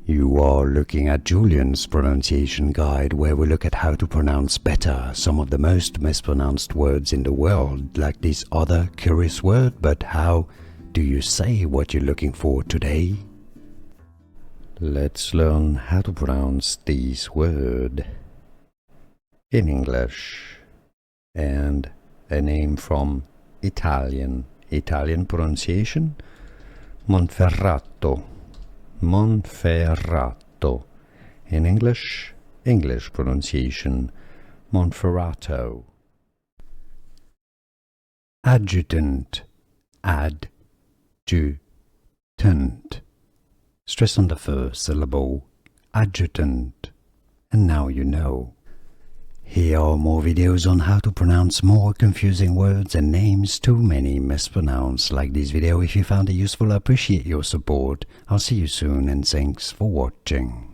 You are looking at Julian's pronunciation guide, where we look at how to pronounce better some of the most mispronounced words in the world, like this other curious word. But how do you say what you're looking for today? Let's learn how to pronounce this word in English, and a name from Italian pronunciation: Monferrato. Monferrato. In English pronunciation: Monferrato. Adjutant. Adjutant. Stress on the first syllable, adjutant. And now you know. Here are more videos on how to pronounce more confusing words and names too many mispronounced. Like this video if you found it useful. I appreciate your support. I'll see you soon, and thanks for watching.